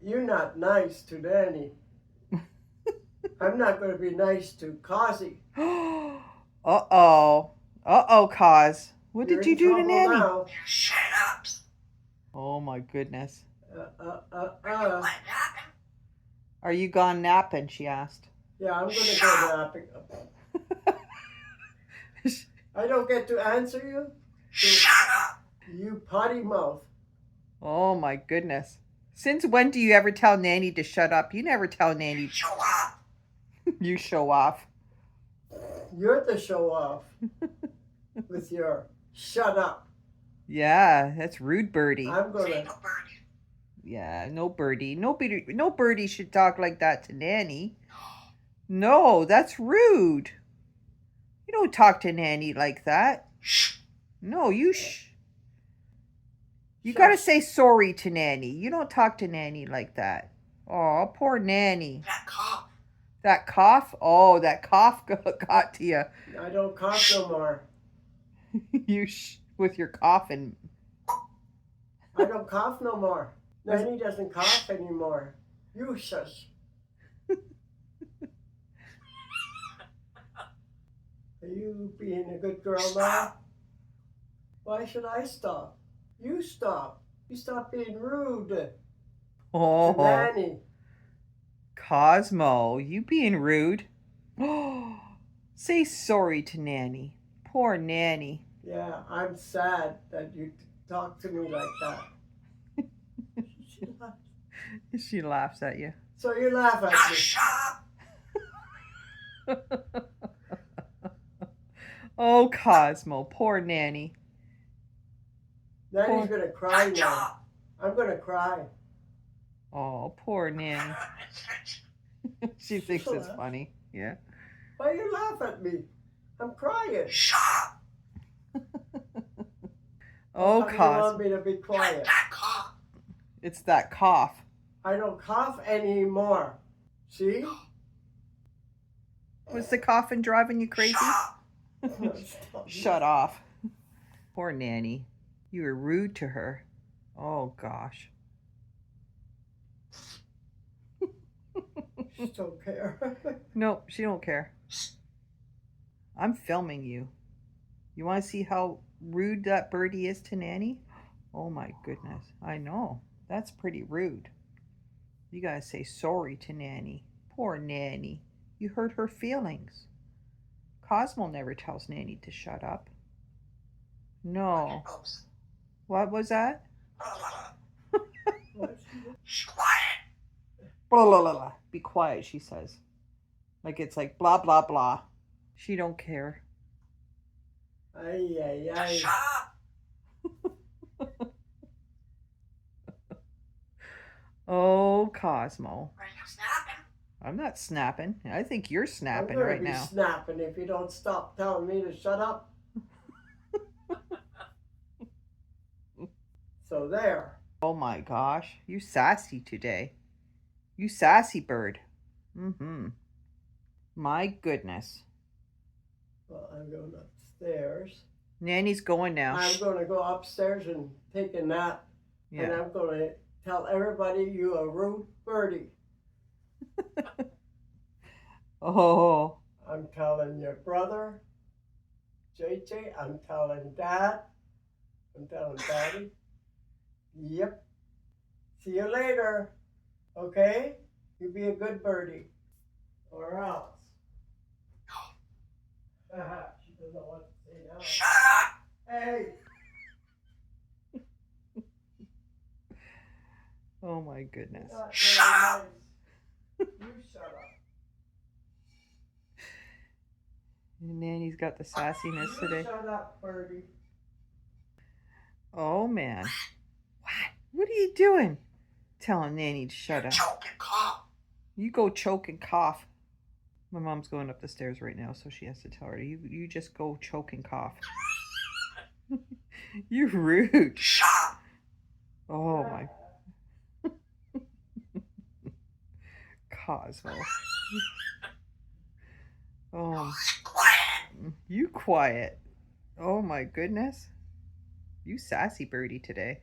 You're not nice to Nanny. I'm not going to be nice to Cosy. Uh-oh. Uh-oh, Cos. What You're did you in do to trouble Nanny? now. Shut up. Oh, my goodness. Uh. Are you gone napping, she asked. Yeah, I'm going to go napping. I don't get to answer you? Shut up. You potty mouth. Oh, my goodness. Since when do you ever tell Nanny to shut up? You never tell Nanny. Show up. You show off. You're the show off with your shut up. Yeah, that's rude, Birdie. I'm going Say to. no birdie. Yeah, no birdie. No birdie should talk like that to Nanny. No, that's rude. You don't talk to Nanny like that. Shh. No, you gotta say sorry to Nanny. You don't talk to Nanny like that. Oh, poor Nanny. That cough. That cough? Oh, that cough got to you. I don't cough no more. You with your coughing. I don't cough no more. Nanny doesn't cough anymore. You shush. Are you being a good girl now? Why should I stop? You stop. You stop being rude to Oh, Nanny. Cosmo, you being rude. Say sorry to Nanny. Poor Nanny. Yeah, I'm sad that you talk to me like that. She laughs at you. So you laugh at me. Shut up. Oh, Cosmo, poor Nanny. Nanny's gonna cry now. I'm gonna cry. Oh, poor Nanny. She thinks it's funny. Yeah. Why you laugh at me? I'm crying. Shut up. Oh, How do you Cosmo. want me to be quiet? That cough. It's that cough. I don't cough anymore. See? Was the coughing driving you crazy? Shut off. Poor Nanny. You were rude to her. Oh, gosh. She don't care. Nope, she don't care. I'm filming you. You want to see how rude that birdie is to Nanny? Oh my goodness. I know. That's pretty rude. You gotta say sorry to Nanny. Poor Nanny. You hurt her feelings. Cosmo never tells Nanny to shut up. No. What was that? Quiet. Blah, blah, blah, blah. Be quiet, she says. Like it's like blah, blah, blah. She don't care. Ay, ay, ay. Shut up. Oh, Cosmo. Are you snapping? I'm not snapping. I think you're snapping I'm gonna right be now. snapping if you don't stop telling me to shut up. So there. Oh my gosh. You sassy today. You sassy bird. Mm-hmm. My goodness. Well, I'm going upstairs. Nanny's going now. I'm going to go upstairs and take a nap. Yeah. And I'm going to tell everybody you a rude birdie. Oh. I'm telling your brother, JJ. I'm telling Dad. I'm telling Daddy. Yep. See you later. Okay? You be a good birdie. Or else. She doesn't know what to say now. Shut up. Hey! Oh my goodness. Not very Shut up. nice. You shut up. Nanny's got the sassiness You today. shut up, birdie. Oh man. What? What are you doing? Telling Nanny to shut up. Choke and cough. You go choke and cough. My mom's going up the stairs right now, so she has to tell her. You just go choke and cough. You're rude. Shut up. Oh my. Cosmo. Oh, Quiet. you quiet. Oh my goodness. You sassy birdie today.